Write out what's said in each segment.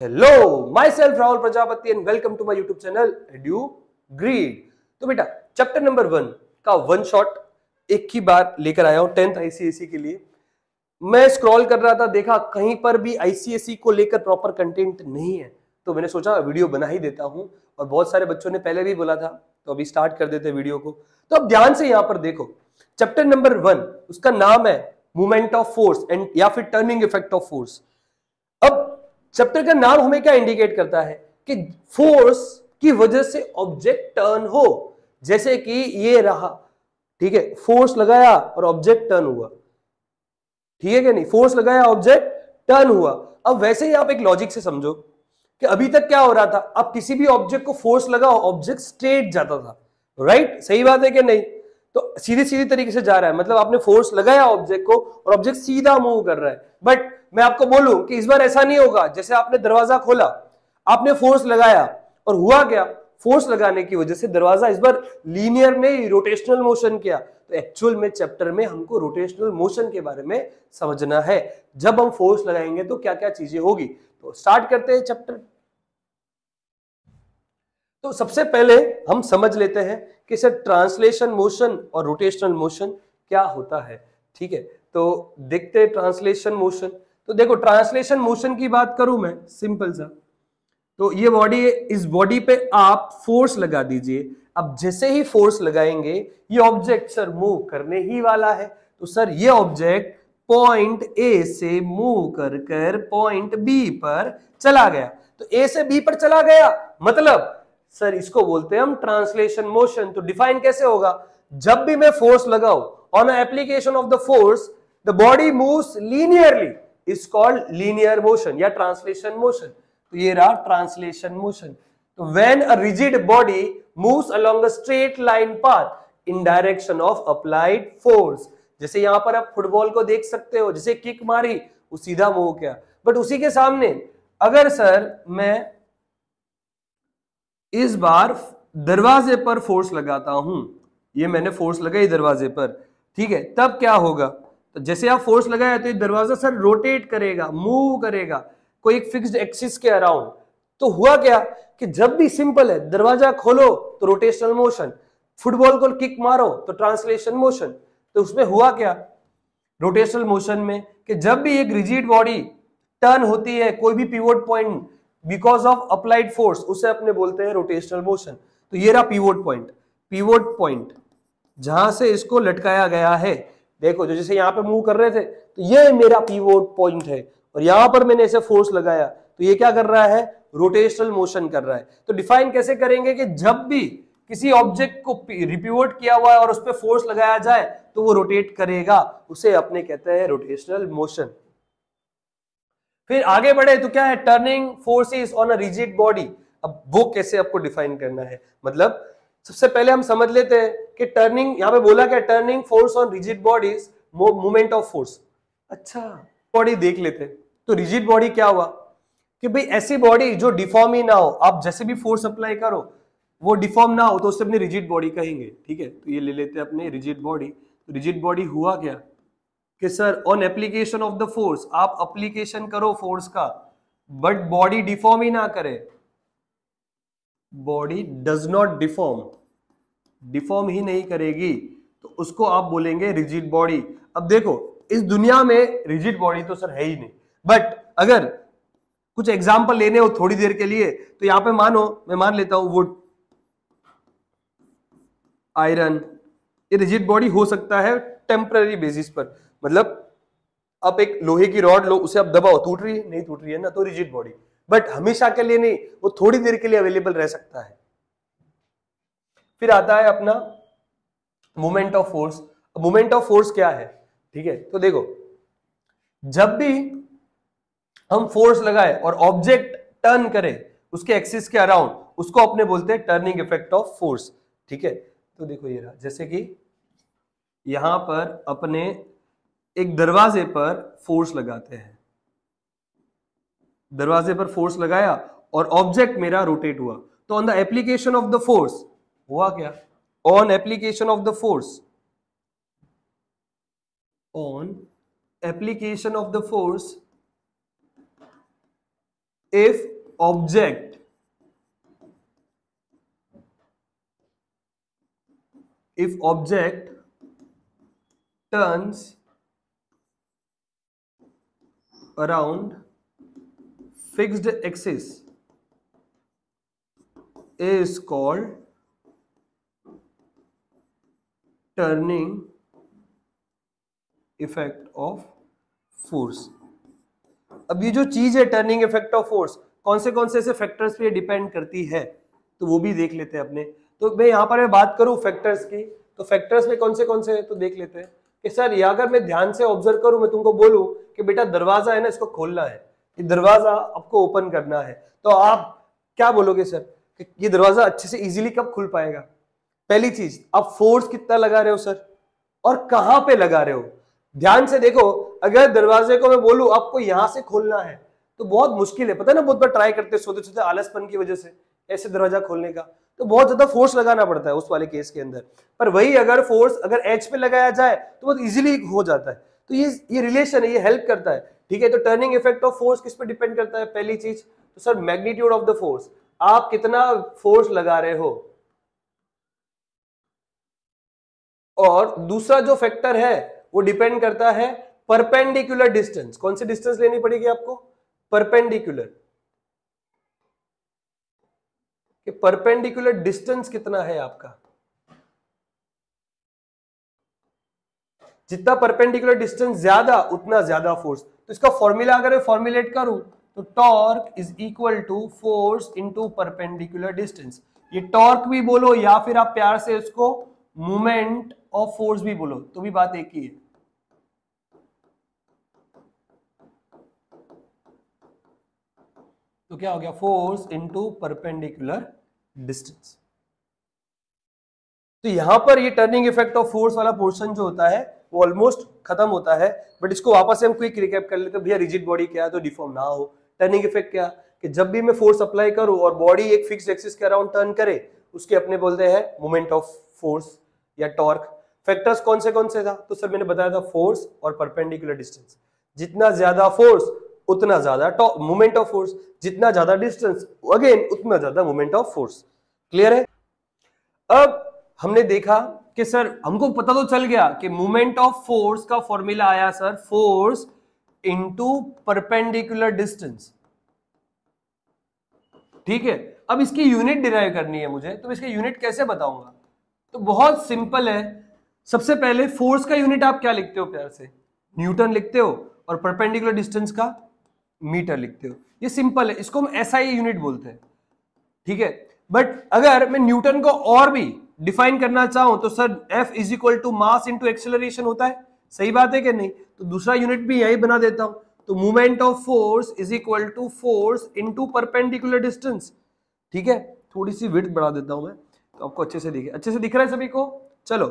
Hello, myself Rahul Prajapati and welcome to my YouTube channel EduGrid. तो बेटा chapter number 1 का one shot एक ही बार लेकर आया हूं 10th आईसीएसई के लिए। मैं स्क्रॉल कर रहा था, देखा कहीं पर भी आईसीएसई को लेकर प्रॉपर कंटेंट नहीं है, तो मैंने सोचा वीडियो बना ही देता हूं। और बहुत सारे बच्चों ने पहले भी बोला था, तो अभी स्टार्ट कर देते वीडियो को। तो अब ध्यान से यहां पर देखो, चैप्टर नंबर 1 उसका नाम है मूवमेंट ऑफ फोर्स एंड या फिर टर्निंग इफेक्ट ऑफ फोर्स। अब चैप्टर का नाम हमें क्या इंडिकेट करता है कि फोर्स की वजह से ऑब्जेक्ट टर्न हो, जैसे कि ये रहा, ठीक है, फोर्स लगाया और ऑब्जेक्ट टर्न हुआ, ठीक है कि नहीं, फोर्स लगाया ऑब्जेक्ट टर्न हुआ। अब वैसे ही आप एक लॉजिक से समझो कि अभी तक क्या हो रहा था, आप किसी भी ऑब्जेक्ट को फोर्स लगाओ ऑब्जेक्ट स्ट्रेट जाता था, राइट, सही बात है कि नहीं। तो सीधी सीधी तरीके से जा रहा है, मतलब आपने फोर्स लगाया ऑब्जेक्ट को और ऑब्जेक्ट सीधा मूव कर रहा है। बट मैं आपको बोलूं कि इस बार ऐसा नहीं होगा। जैसे आपने दरवाजा खोला, आपने फोर्स लगाया और हुआ क्या, फोर्स लगाने की वजह से दरवाजा इस बार लीनियर नहीं रोटेशनल मोशन किया। तो एक्चुअल में चैप्टर में हमको रोटेशनल मोशन के बारे में समझना है। जब हम फोर्स लगाएंगे तो क्या क्या चीजें होगी, तो स्टार्ट करते हैं चैप्टर। तो सबसे पहले हम समझ लेते हैं कि सर ट्रांसलेशन मोशन और रोटेशनल मोशन क्या होता है, ठीक है। तो देखते हैं ट्रांसलेशन मोशन। तो देखो ट्रांसलेशन मोशन की बात करूं मैं, सिंपल सा, तो ये बॉडी है, इस बॉडी पे आप फोर्स लगा दीजिए। अब जैसे ही फोर्स लगाएंगे ये ऑब्जेक्ट सर मूव करने ही वाला है। तो सर ये ऑब्जेक्ट पॉइंट ए से मूव कर कर पॉइंट बी पर चला गया। तो ए से बी पर चला गया, मतलब सर इसको बोलते हैं हम ट्रांसलेशन मोशन। तो डिफाइन कैसे होगा, जब भी मैं फोर्स लगाऊं, on application of the force the body moves linearly, is called linear motion या ट्रांसलेशन मोशन। तो ये रहा ट्रांसलेशन मोशन। तो when a rigid body moves along a straight line path in direction of applied force, जैसे यहां पर आप football को देख सकते हो, जैसे किक मारी वो सीधा मूव किया। बट उसी के सामने अगर सर मैं इस बार दरवाजे पर फोर्स लगाता हूं, ये मैंने फोर्स लगाई दरवाजे पर, ठीक है, तब क्या होगा, तो जैसे आप फोर्स लगाया तो ये दरवाजा सर रोटेट करेगा, मूव करेगा कोई एक फिक्स्ड एक्सिस के अराउंड। तो हुआ क्या कि जब भी सिंपल है, दरवाजा खोलो तो रोटेशनल मोशन, फुटबॉल को किक मारो तो ट्रांसलेशन मोशन। तो उसमें हुआ क्या रोटेशनल मोशन में, कि जब भी एक रिजिड बॉडी टर्न होती है कोई भी pivot point because of applied force, उसे अपने बोलते हैं रोटेशनल मोशन। तो ये रहा पिवोट पॉइंट जहां से इसको लटकाया गया है। देखो जो जैसे यहां पे मूव कर रहे थे, तो ये मेरा पिवोट पॉइंट है, और यहां पर मैंने ऐसे फोर्स लगाया तो ये क्या कर रहा है, रोटेशनल मोशन कर रहा है। तो डिफाइन कैसे करेंगे कि जब भी किसी ऑब्जेक्ट को रिपिवोट किया हुआ है और उस पर फोर्स लगाया जाए तो वो रोटेट करेगा, उसे अपने कहते हैं रोटेशनल मोशन। फिर आगे बढ़े तो क्या है, turning forces on a rigid body. अब वो कैसे आपको डिफाइन करना है, मतलब सबसे पहले हम समझ लेते हैं कि टर्निंग, यहां पे बोला क्या, turning force on rigid bodies movement of force. अच्छा बॉडी देख लेते हैं। तो रिजिड बॉडी क्या हुआ कि भाई ऐसी बॉडी जो डिफॉर्म ही ना हो, आप जैसे भी फोर्स अप्लाई करो वो डिफॉर्म ना हो तो उससे अपनी रिजिड बॉडी कहेंगे, ठीक है। तो ये ले लेते हैं अपने रिजिड बॉडी। तो रिजिड बॉडी हुआ क्या कि sir on application of the force, आप अप्लीकेशन करो फोर्स का बट बॉडी डिफॉर्म ही ना करे, बॉडी डज नॉट डिफॉर्म ही नहीं करेगी, तो उसको आप बोलेंगे रिजिड बॉडी। अब देखो इस दुनिया में रिजिड बॉडी तो सर है ही नहीं, बट अगर कुछ एग्जांपल लेने हो थोड़ी देर के लिए, तो यहां पे मानो मैं मान लेता हूं वुड, आयरन, ये रिजिड बॉडी हो सकता है टेम्पररी बेसिस पर, मतलब आप एक लोहे की रॉड लो, उसे आप दबाओ, टूट रही है, नहीं टूट रही है ना, तो रिजिड बॉडी। बट हमेशा के लिए नहीं, वो थोड़ी देर के लिए अवेलेबल रह सकता है। फिर आता है अपना moment of force. Moment of force क्या है, ठीक है, तो देखो जब भी हम फोर्स लगाए और ऑब्जेक्ट टर्न करे उसके एक्सिस के अराउंड, उसको अपने बोलते हैं टर्निंग इफेक्ट ऑफ फोर्स, ठीक है। तो देखो ये रहा, जैसे कि यहां पर अपने एक दरवाजे पर फोर्स लगाते हैं, दरवाजे पर फोर्स लगाया और ऑब्जेक्ट मेरा रोटेट हुआ, तो on the application of the force हुआ क्या, on application of the force, on application of the force if object turns around fixed axis is called turning effect of force. अब ये जो चीज है टर्निंग इफेक्ट ऑफ फोर्स, कौन से ऐसे फैक्टर्स पे डिपेंड करती है, तो वो भी देख लेते हैं अपने। तो मैं यहाँ पर बात करूं फैक्टर्स की, तो फैक्टर्स में कौन से हैं तो देख लेते हैं कि सर ये अगर मैं ध्यान से ऑब्जर्व करूं, मैं तुमको बोलूं कि बेटा दरवाजा है ना, इसको खोलना है, ये दरवाजा आपको ओपन करना है, तो आप क्या बोलोगे सर कि ये दरवाजा अच्छे से इजीली कब खुल पाएगा? पहली चीज, आप फोर्स कितना लगा रहे हो सर, और कहां पे लगा रहे हो। ध्यान से देखो, अगर दरवाजे को मैं बोलूं आपको यहां से खोलना है तो बहुत मुश्किल है, पता है ना, बहुत बार ट्राई करते सोते सोते आलसपन की वजह से ऐसे दरवाजा खोलने का, तो बहुत ज्यादा फोर्स लगाना पड़ता है उस वाले केस के अंदर। पर वही अगर फोर्स अगर एज पे लगाया जाए तो बहुत इजीली हो जाता है। तो ये रिलेशन है, ये हेल्प करता है, ठीक है। तो टर्निंग इफेक्ट ऑफ फोर्स किस पे डिपेंड करता है? पहली चीज तो sir magnitude of the force, आप कितना फोर्स लगा रहे हो, और दूसरा जो फैक्टर है वो डिपेंड करता है परपेंडिकुलर डिस्टेंस। कौन सी डिस्टेंस लेनी पड़ेगी आपको? परपेंडिकुलर, कि परपेंडिकुलर डिस्टेंस कितना है आपका, जितना परपेंडिकुलर डिस्टेंस ज्यादा उतना ज्यादा फोर्स। तो इसका फॉर्मूला अगर मैं फॉर्मुलेट करूं तो torque is equal to force into perpendicular distance. ये टॉर्क भी बोलो या फिर आप प्यार से इसको मोमेंट ऑफ फोर्स भी बोलो, तो भी बात एक ही है। तो क्या हो गया? Force into perpendicular distance. तो यहां पर ये टर्निंग इफेक्ट ऑफ फोर्स वाला पोर्शन जो होता है वो ऑलमोस्ट खत्म होता है, बट इसको वापस से हम क्विक रिकैप कर लेते हैं। भैया रिजिड बॉडी क्या है तो डिफॉर्म ना हो। टर्निंग इफेक्ट क्या, कि जब भी मैं फोर्स अप्लाई करूं और बॉडी एक फिक्स्ड एक्सिस के अराउंड टर्न करे, उसके अपने बोलते हैं मोमेंट ऑफ फोर्स या टॉर्क। फैक्टर्स कौन से था? तो सर मैंने बताया था फोर्स और परपेंडिकुलर डिस्टेंस। जितना ज्यादा फोर्स उतना ज्यादा मोमेंट ऑफ फोर्स, जितना ज्यादा डिस्टेंस अगेन उतना ज्यादा मोमेंट ऑफ फोर्स। क्लियर है? अब हमने देखा कि सर हमको पता तो चल गया कि मोमेंट ऑफ फोर्स का फॉर्मूला आया sir force into perpendicular distance, ठीक है। अब इसकी यूनिट डिराइव करनी है मुझे, तो इसकी यूनिट कैसे बताऊंगा? तो बहुत सिंपल है। सबसे पहले फोर्स का यूनिट आप क्या लिखते हो प्यार से? न्यूटन लिखते हो, और परपेंडिकुलर डिस्टेंस का मीटर लिखते हो। ये सिंपल है, इसको हम एसआई यूनिट बोलते हैं, ठीक है। बट अगर मैं न्यूटन को और भी डिफाइन करना चाहूं तो sir F is equal to mass into acceleration होता है, सही बात है कि नहीं? तो दूसरा यूनिट भी यही बना देता हूं, तो movement of force is equal to force into perpendicular distance, ठीक है। थोड़ी सी विड्थ बढ़ा देता हूं मैं तो आपको अच्छे से दिख रहा है सभी को। चलो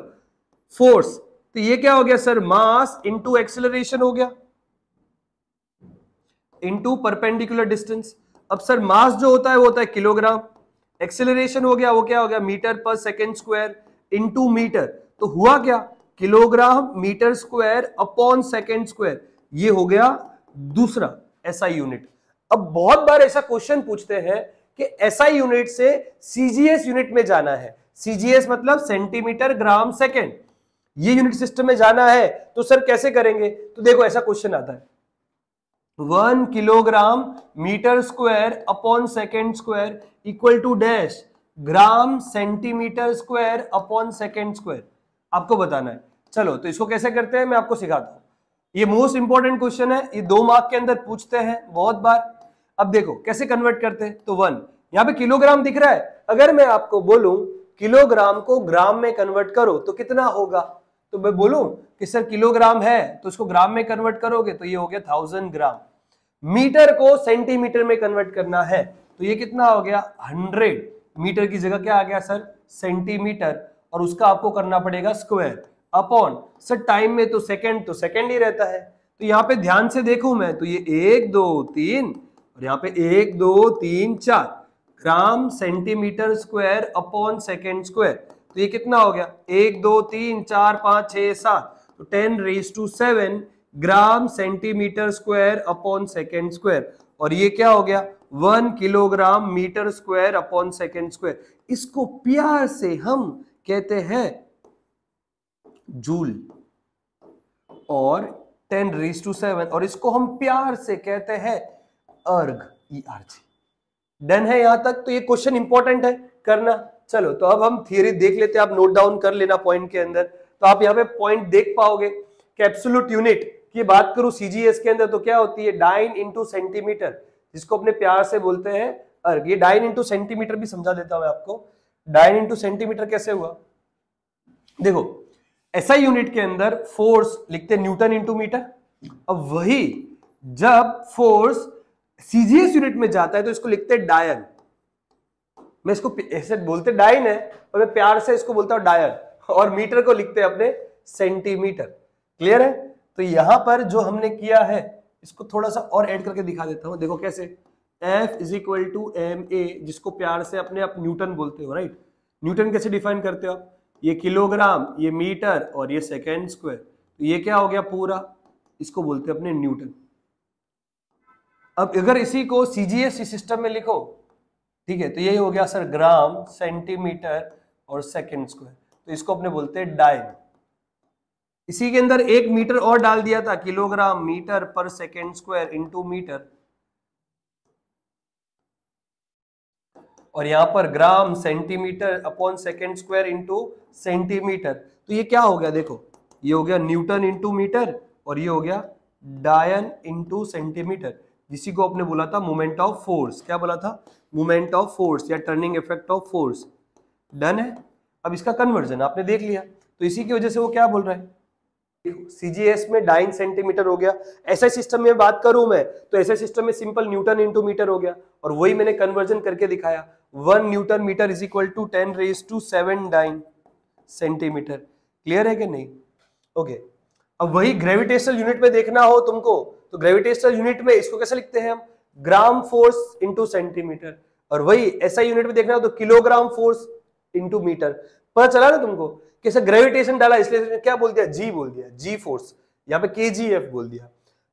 फोर्स, तो ये क्या हो गया सर? मास इंटू एक्सेलरेशन हो गया इंटू परपेंडिकुलर डिस्टेंस। अब सर मास जो होता है वो होता है किलोग्राम, एक्सेलरेशन हो गया वो क्या हो गया? मीटर पर सेकेंड स्क्वायर इंटू मीटर। तो हुआ क्या? Kilogram metre square upon second square. ये हो गया दूसरा एसआई यूनिट। अब बहुत बार ऐसा क्वेश्चन पूछते हैं कि एसआई यूनिट से सीजीएस यूनिट में जाना है। सीजीएस मतलब सेंटीमीटर ग्राम सेकेंड, ये यूनिट सिस्टम में जाना है, तो सर कैसे करेंगे? तो देखो ऐसा क्वेश्चन आता है 1 kilogram metre square upon second square equal to dash gram centimetre square upon second square, आपको बताना है। चलो तो इसको कैसे करते हैं मैं आपको सिखाता हूं। ये मोस्ट इंपॉर्टेंट क्वेश्चन है, ये 2 मार्क के अंदर पूछते हैं बहुत बार। अब देखो कैसे कन्वर्ट करते हैं। तो 1 यहां पे किलोग्राम दिख रहा है, अगर मैं आपको बोलूं किलोग्राम को ग्राम में कन्वर्ट करो तो कितना होगा? तो मैं बोलूं कि सर किलोग्राम है तो इसको ग्राम में कन्वर्ट करोगे तो ये हो गया 1000 ग्राम। मीटर को सेंटीमीटर में कन्वर्ट करना है तो ये कितना हो गया? 100। मीटर की जगह क्या आ गया सर? सेंटीमीटर, और उसका आपको करना पड़ेगा स्क्वायर अपॉन सर टाइम में तो सेकंड ही रहता है। तो यहाँ पे ध्यान से देखूं मैं तो ये 1 2 3 और यहाँ पे 1 2 3 4 ग्राम centimetre square upon second square. तो ये कितना हो गया? 1 2 3 4 5 6 7, तो 10⁻⁷ gram centimetre square upon second square. और ये क्या हो गया? 1 kilogram metre square upon second square. इसको प्यार से हम कहते हैं जूल और 10⁻⁷ और इसको हम प्यार से कहते हैं अर्ग, ERG। डन है यहां तक? तो ये क्वेश्चन इंपॉर्टेंट है करना। चलो तो अब हम थियरी देख लेते हैं, आप नोट डाउन कर लेना पॉइंट के अंदर, तो आप यहाँ पे पॉइंट देख पाओगे कि एब्सोल्यूट यूनिट की बात करूं सीजीएस के अंदर तो क्या होती है, डाइन इंटू सेंटीमीटर, जिसको अपने प्यार से बोलते हैं अर्ग। ये डाइन इंटू सेंटीमीटर भी समझा देता हूं आपको। डाइन इंटू सेंटीमीटर कैसे हुआ, देखो एसआई यूनिट के अंदर फोर्स लिखते न्यूटन इंटू मीटर। अब वही जब फोर्स सीजीएस यूनिट में जाता है तो इसको लिखते हैं डायन। मैं इसको ऐसे बोलते डाइन है और मैं प्यार से इसको बोलता हूं डायन, और मीटर को लिखते हैं अपने सेंटीमीटर। क्लियर है? तो यहां पर जो हमने किया है इसको थोड़ा सा और ऐड करके दिखा देता हूं। देखो कैसे, F is equal to MA, जिसको प्यार से अपने आप न्यूटन बोलते हो, राइट। न्यूटन कैसे डिफाइन करते हो आप, ये किलोग्राम, ये मीटर और ये सेकेंड स्क्वायर, तो ये क्या हो गया पूरा, इसको बोलते हैं अपने न्यूटन। अब अगर इसी को सीजीएस सिस्टम में लिखो, ठीक है, तो यही हो गया सर ग्राम, सेंटीमीटर और सेकेंड स्क्वायर, तो इसको अपने बोलते हैं डाइन। इसी के अंदर एक मीटर और डाल दिया था, किलोग्राम मीटर पर सेकेंड स्क्वायर इंटू मीटर, और यहां पर gram centimetre upon second square into centimetre, तो ये क्या हो गया, देखो ये हो गया न्यूटन इंटू मीटर और ये हो गया डायन इंटू सेंटीमीटर, जिसी को आपने बोला था मोमेंट ऑफ फोर्स। क्या बोला था, मोमेंट ऑफ फोर्स या turning effect of force. Done है? अब इसका कन्वर्जन आपने देख लिया, तो इसी की वजह से वो क्या बोल रहा है, सीजीएस में डाइन सेंटीमीटर हो गया। ऐसा सिस्टम में बात करूं मैं तो ऐसे सिस्टम में सिंपल न्यूटन इंटू मीटर हो गया, और वही मैंने कन्वर्जन करके दिखाया। 1 newton metre is equal to 10⁻⁷ dyne centimetre. Clear है कि नहीं? ओके। अब वही ग्रेविटेशनल यूनिट में देखना हो तुमको, तो ग्रेविटेशनल यूनिट में इसको कैसे लिखते हैं हम, ग्राम फोर्स इंटू सेंटीमीटर, और वही ऐसा यूनिट में देखना हो तो किलोग्राम फोर्स इंटू मीटर। पता चला ना तुमको कैसे ग्रेविटेशन डाला, इसलिए क्या बोल दिया, जी बोल दिया, जी फोर्स, यहाँ पे केजीएफ बोल दिया।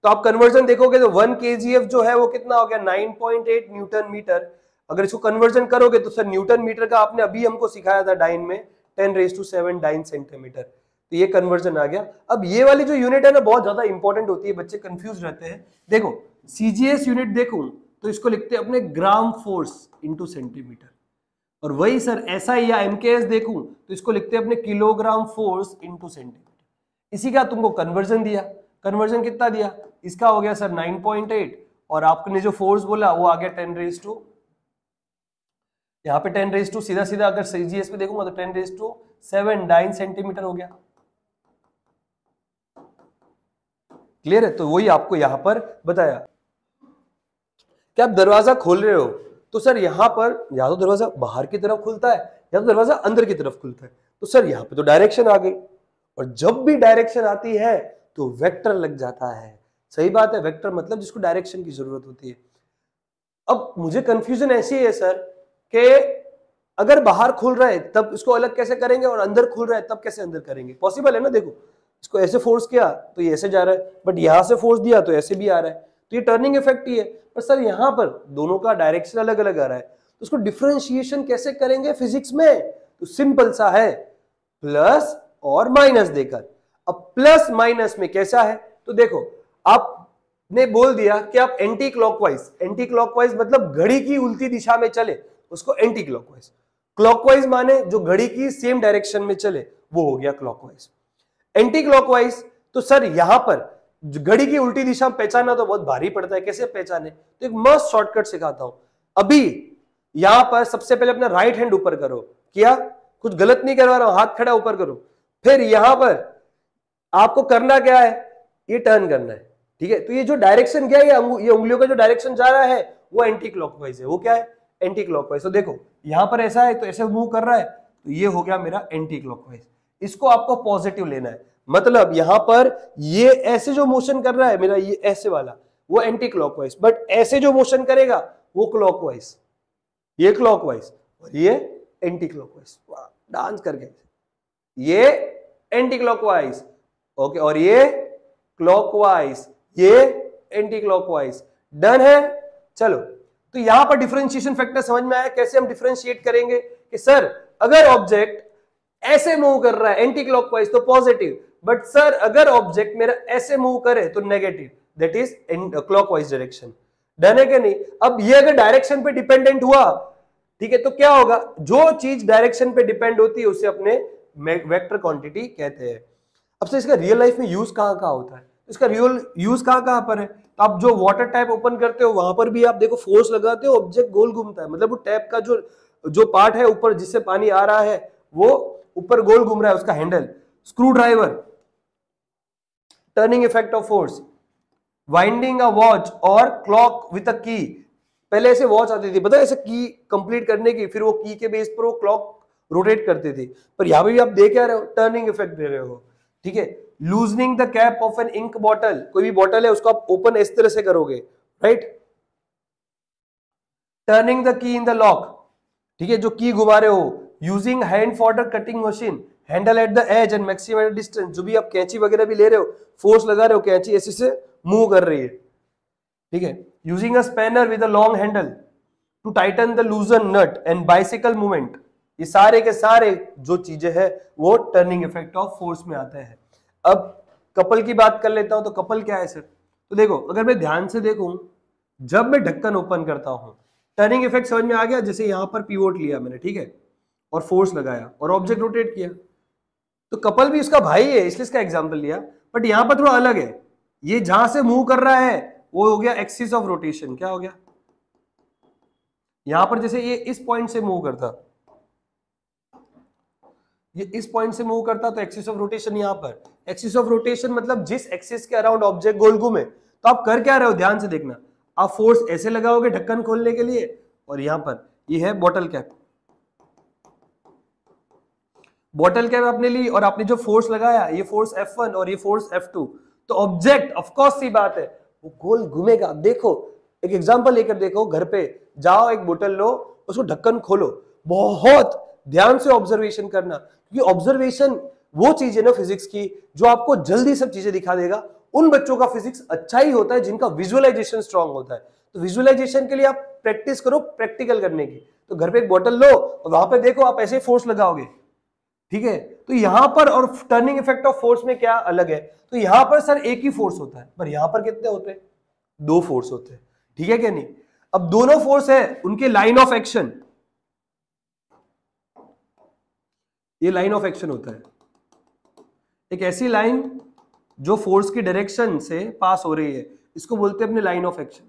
तो आप कन्वर्जन देखोगे तो 1 केजीएफ जो है वो कितना हो गया, 9.8 न्यूटन मीटर। अगर इसको कन्वर्जन करोगे तो सर न्यूटन मीटर का आपने अभी हमको सिखाया था डाइन में 10⁻⁷ डाइन सेंटीमीटर, तो ये कन्वर्जन आ गया। अब ये वाली जो यूनिट है ना बहुत ज्यादा इंपॉर्टेंट होती है, बच्चे कंफ्यूज रहते हैं। देखो सीजीएस यूनिट देखूं तो इसको लिखते हैं अपने ग्राम फोर्स इंटू सेंटीमीटर, और वही सर एसआई या एमकेएस देखूं तो इसको लिखते हैं अपने किलोग्राम फोर्स इंटू सेंटीमीटर। इसी का तुमको कन्वर्जन दिया, कन्वर्जन कितना दिया, इसका हो गया सर 9.8, और आपने जो फोर्स बोला वो आ गया 10⁻⁷, यहाँ पे 10⁻⁷, सीधा सीधा अगर सीजीएस पे देखूंगा तो 10⁻⁷ डाइन सेंटीमीटर हो गया। क्लियर है? तो वही आपको यहां पर बताया कि आप दरवाजा खोल रहे हो तो सर यहां पर या तो दरवाजा बाहर की तरफ खुलता है या तो दरवाजा अंदर की तरफ खुलता है, तो सर यहां पे तो डायरेक्शन आ गई, और जब भी डायरेक्शन आती है तो वेक्टर लग जाता है। सही बात है, वेक्टर मतलब जिसको डायरेक्शन की जरूरत होती है। अब मुझे कंफ्यूजन ऐसी है सर कि अगर बाहर खुल रहा है तब इसको अलग कैसे करेंगे, और अंदर खुल रहा है तब कैसे अंदर करेंगे, पॉसिबल है ना। देखो इसको ऐसे फोर्स किया तो ये ऐसे जा रहा है, बट यहां से फोर्स दिया तो ऐसे भी आ रहा है, तो ये टर्निंग इफेक्ट ही है। पर सर यहां पर दोनों का डायरेक्शन अलग अलग आ रहा है, तो उसको डिफरेंशिएशन कैसे करेंगे फिजिक्स में, तो सिंपल सा है, प्लस और माइनस देकर। अब प्लस माइनस में कैसा है, तो देखो आपने बोल दिया कि आप एंटी क्लॉकवाइज, एंटी क्लॉकवाइज मतलब घड़ी की उल्टी दिशा में चले उसको एंटी क्लॉकवाइज, क्लॉकवाइज माने जो घड़ी की सेम डायरेक्शन में चले वो हो गया क्लॉकवाइज। एंटी क्लॉकवाइज तो सर यहां पर घड़ी की उल्टी दिशा पहचानना तो बहुत भारी पड़ता है, कैसे पहचाने, तो एक मस्त शॉर्टकट सिखाता हूं। अभी यहां पर सबसे पहले अपना राइट हैंड ऊपर करो, किया, कुछ गलत नहीं करवा रहा हूं, हाथ खड़ा ऊपर करो। फिर यहां पर आपको करना क्या है, ये टर्न करना है, ठीक है। तो ये जो डायरेक्शन क्या है, ये उंगलियों का जो डायरेक्शन जा रहा है वो एंटी क्लॉकवाइज है। वो क्या है, एंटी क्लॉकवाइज। तो देखो यहां पर ऐसा है तो ऐसे मूव कर रहा है, तो ये हो गया मेरा एंटी क्लॉकवाइज। इसको आपको पॉजिटिव लेना है, मतलब यहां पर ये ऐसे जो मोशन कर रहा है मेरा, ये ऐसे वाला वो एंटी क्लॉकवाइज, बट ऐसे जो मोशन करेगा वो क्लॉकवाइज, ये क्लॉकवाइज और ये एंटी क्लॉकवाइज। डांस करके ये एंटी क्लॉकवाइज, ओके, और ये क्लॉकवाइज, ये एंटी क्लॉकवाइज। डन है? चलो तो यहां पर डिफरेंशिएशन फैक्टर समझ में आया कैसे हम डिफरेंशिएट करेंगे कि सर अगर ऑब्जेक्ट ऐसे मूव कर रहा है एंटी क्लॉकवाइज तो पॉजिटिव, बट सर अगर ऑब्जेक्ट मेरा ऐसे मूव करे तो negative, that is in clockwise direction. Done है कि नहीं? अब ये अगर डायरेक्शन पे डिपेंडेंट हुआ, ठीक है, तो क्या होगा, जो चीज डायरेक्शन पे डिपेंड होती है उसे अपने वेक्टर क्वांटिटी कहते हैं। अब से इसका रियल लाइफ में यूज कहां कहां होता है, इसका रियल यूज कहां कहां पर है? तो आप जो वाटर टैप ओपन करते हो वहां पर भी आप देखो फोर्स लगाते हो, ऑब्जेक्ट गोल घूमता है, मतलब वो टैप का जो पार्ट है ऊपर जिससे पानी आ रहा है वो ऊपर गोल घूम रहा है, उसका handle. Screw driver, turning effect of force, winding a watch और क्लॉक विद अ की। पहले ऐसे वॉच आती थी, पता है, ऐसे की कंप्लीट करने की, फिर वो की के बेस पर वो क्लॉक रोटेट करते थे। पर यहां पे भी आप देख क्या रहे हो, टर्निंग इफेक्ट दे रहे हो, ठीक है। Loosening the cap of an ink bottle, कोई भी बॉटल है उसको आप ओपन इस तरह से करोगे, right. Turning the key in the lock, ठीक है, जो की घुमा रहे हो। Using hand fodder cutting machine, handle at the edge and maximum at distance, जो भी आप कैंची वगैरह भी ले रहे हो, फोर्स लगा रहे हो, कैंची ऐसे से मूव कर रही है, ठीक है। Using a spanner with a long handle to tighten the loosen nut and bicycle movement, ये सारे के सारे जो चीजें हैं वो टर्निंग इफेक्ट ऑफ फोर्स में आते हैं। अब कपल की बात कर लेता हूं, तो कपल क्या है सर? तो देखो, अगर मैं ध्यान से देखूं, जब मैं ढक्कन ओपन करता हूं, टर्निंग इफेक्ट समझ में आ गया। जैसे यहां पर पिवोट लिया मैंने, ठीक है, और फोर्स लगाया और ऑब्जेक्ट रोटेट किया, तो कपल भी इसका भाई है, इसलिए इसका एग्जांपल लिया। बट यहां पर थोड़ा अलग है, ये जहां से मूव कर रहा है वो हो गया एक्सिस ऑफ रोटेशन। क्या हो गया? यहां पर जैसे ये इस पॉइंट से मूव करता, ये इस पॉइंट से मूव करता, तो एक्सिस ऑफ रोटेशन यहां पर। एक्सिस ऑफ रोटेशन मतलब जिस एक्सिस के अराउंड ऑब्जेक्ट गोल घूमे। तो आप कर क्या रहे हो, ध्यान से देखना। आप फोर्स ऐसे लगाओगे ढक्कन खोलने के लिए, और यहां पर ये है बॉटल कैप। बॉटल कैप आपने ली और आपने जो फोर्स लगाया, ये फोर्स F1 और ये फोर्स F2, तो ऑब्जेक्ट ऑफ कोर्स सी बात है वो गोल घूमेगा। देखो एक एग्जांपल लेकर देखो, घर पे जाओ, एक बोतल लो, उसको ढक्कन खोलो, बहुत ध्यान से ऑब्जर्वेशन करना, क्योंकि ऑब्जर्वेशन वो चीज है ना फिजिक्स की जो आपको जल्दी सब चीजें दिखा देगा। उन बच्चों का फिजिक्स अच्छा ही होता है जिनका विजुअलाइजेशन स्ट्रांग होता है। तो विजुअलाइजेशन के लिए आप प्रैक्टिस करो प्रैक्टिकल करने की। तो घर पे एक बोतल लो और वहां पे देखो, आप ऐसे फोर्स लगाओगे, ठीक है। तो यहां पर और टर्निंग इफेक्ट ऑफ फोर्स में क्या अलग है? तो यहां पर सर एक ही फोर्स होता है, पर यहां पर कितने होते हैं? दो फोर्स होते हैं, ठीक है क्या नहीं? अब दोनों फोर्स है, उनके लाइन ऑफ एक्शन, ये लाइन ऑफ एक्शन होता है, एक ऐसी लाइन जो फोर्स की डायरेक्शन से पास हो रही है, इसको बोलते हैं अपने लाइन ऑफ एक्शन।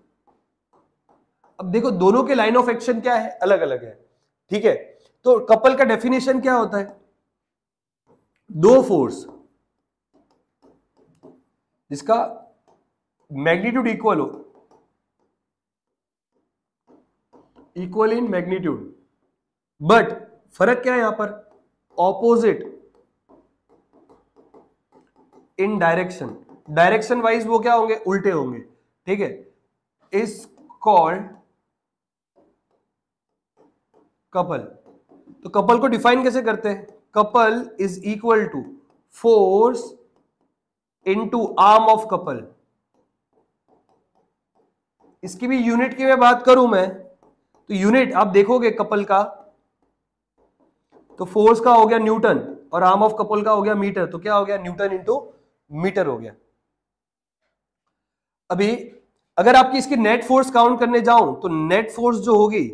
अब देखो दोनों के लाइन ऑफ एक्शन क्या है, अलग अलग है, ठीक है। तो कपल का डेफिनेशन क्या होता है? दो फोर्स जिसका मैग्नीट्यूड इक्वल हो, इक्वल इन मैग्नीट्यूड, बट फर्क क्या है यहां पर? Opposite in direction. Direction wise वो क्या होंगे? उल्टे होंगे, ठीक है। Is called couple. तो कपल को डिफाइन कैसे करते हैं? Couple is equal to force into arm of couple. इसकी भी यूनिट की मैं बात करूं मैं, तो यूनिट आप देखोगे कपल का, तो फोर्स का हो गया न्यूटन और आर्म ऑफ कपल का हो गया मीटर। तो क्या हो गया? न्यूटन इंटू मीटर हो गया। अभी अगर आपकी इसकी नेट फोर्स काउंट करने जाऊं, तो नेट फोर्स जो होगी,